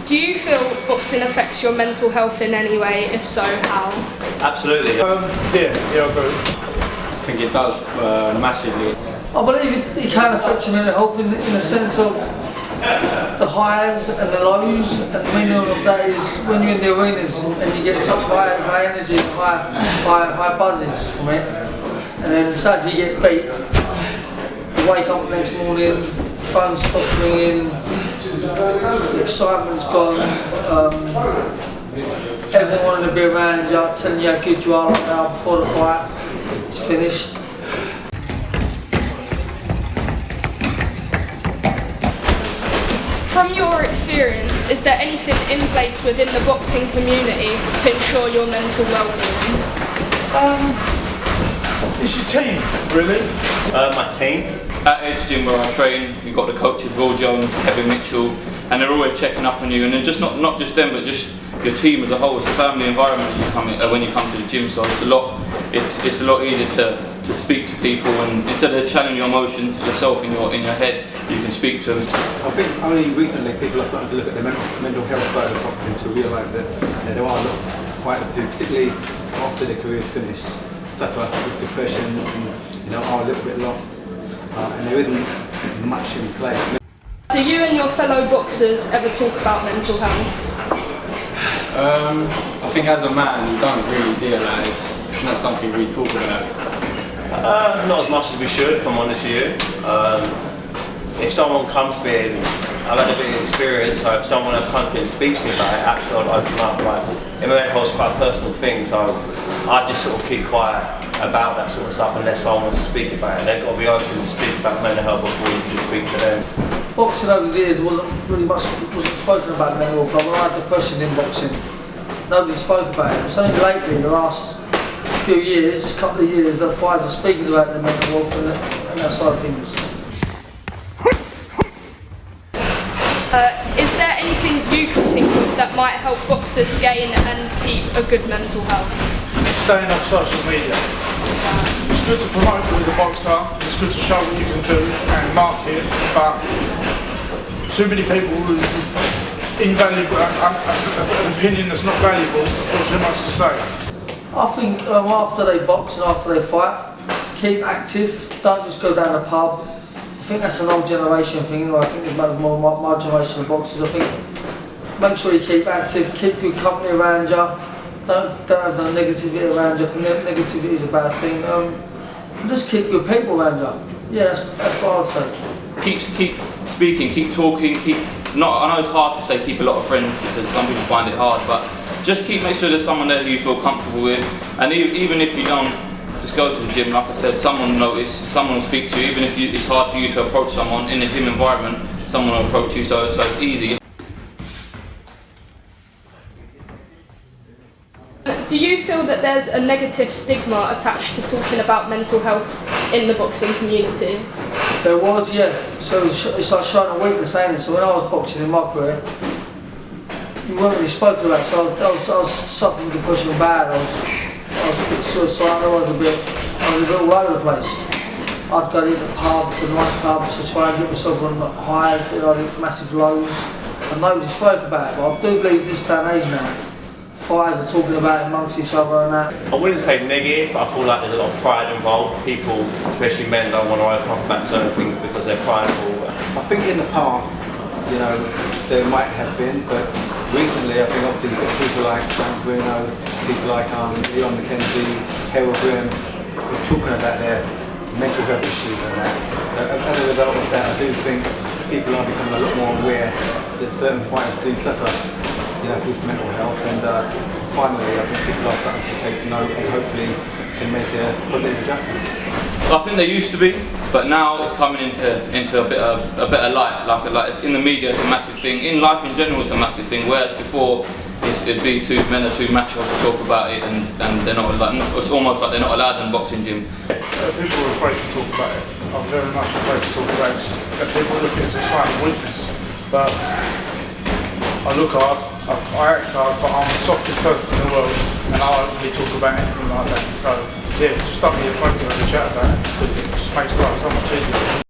Do you feel boxing affects your mental health in any way? If so, how? Absolutely. Yeah, I agree. I think it does massively. I believe it can affect your mental health in the sense of the highs and the lows, and the meaning of that is when you're in the arenas and you get such high energy, high buzzes from it, and then say if you get beat, you wake up the next morning, phone stops ringing, the excitement's gone, everyone wanting to be around you, telling you how good you are like now before the fight, it's finished. From your experience, is there anything in place within the boxing community to ensure your mental well-being? It's your team, really. My team. At Edge Gym where I train, you've got the coaches Will Jones, Kevin Mitchell, and they're always checking up on you. And then just not just them, but just your team as a whole. It's a family environment that you come in, when you come to the gym. So it's a lot easier to speak to people, and instead of channeling your emotions yourself in your head, you can speak to them. I think only recently people are starting to look at the mental health side of boxing to realise that there are a lot of fighters who, particularly after their career finished, suffer with depression and are a little bit lost, and there isn't much in place. Do you and your fellow boxers ever talk about mental health? I think as a man, you don't really realise it's not something we talk about. Not as much as we should, if I'm honest with you. If someone comes to me and I've had a bit of experience, so if someone comes to me and speaks to me about it, absolutely I'll open up. Like, in my head, it's quite a personal thing, so I just sort of keep quiet about that sort of stuff unless someone wants to speak about it. They've got to be open to speak about mental health before you can speak to them. Boxing over the years wasn't spoken about mental health. Like when I had depression in boxing, nobody spoke about it. It's only lately, the last few years, couple of years, that fighters are speaking about the mental health and that side of things. Is there anything you can think of that might help boxers gain and keep a good mental health? Staying off social media. It's good to promote you as a boxer, it's good to show what you can do and market, but too many people with invaluable, an opinion that's not valuable, or too much to say. I think after they box and after they fight, keep active, don't just go down the pub. I think that's an old generation thing, I think it's more my generation of boxers. I think make sure you keep active, keep good company around you, don't have no negativity around you, because negativity is a bad thing. And just keep good people around you. Yeah, that's what I'd say. Keep speaking, keep talking, I know it's hard to say keep a lot of friends because some people find it hard, but just make sure there's someone there who you feel comfortable with, and even if you don't, just go to the gym. Like I said, someone will notice, someone will speak to you. Even if it's hard for you to approach someone in a gym environment, someone will approach you, so it's easy. Do you feel that there's a negative stigma attached to talking about mental health in the boxing community? There was, yeah. So it's like showing a weakness, ain't it? So when I was boxing in my career, you weren't really spoken about. So I was suffering depression bad. I was a bit suicidal. I was a bit all over the place. I'd go to the pubs and nightclubs to try and get myself on highs, massive lows, and nobody spoke about it. But I do believe this day and age now, fighters are talking about it amongst each other and that. I wouldn't say negative, but I feel like there's a lot of pride involved. People, especially men, don't want to open up about certain things because they're prideful. I think in the past, there might have been, but recently I think obviously we've got people like Frank Bruno, people like Leon McKenzie, Harold Graham, who are talking about their mental health issues and that. As a result of that, I do think people are becoming a lot more aware that certain fighters do suffer with mental health, and finally I think people are starting to take note and hopefully can make a positive adjustment. I think there used to be, but now it's coming into a better light. Like it's in the media, it's a massive thing. In life in general, it's a massive thing. Whereas before, it'd be two men are too macho to talk about it, and they're not like. It's almost like they're not allowed in boxing gym. People are afraid to talk about it. I'm very much afraid to talk about it. People look at it as a sign of weakness, but I look hard, I act hard, but I'm the softest person in the world, and I don't really talk about anything like that. So yeah, just don't be afraid to have a chat about it, because it just makes life so much easier.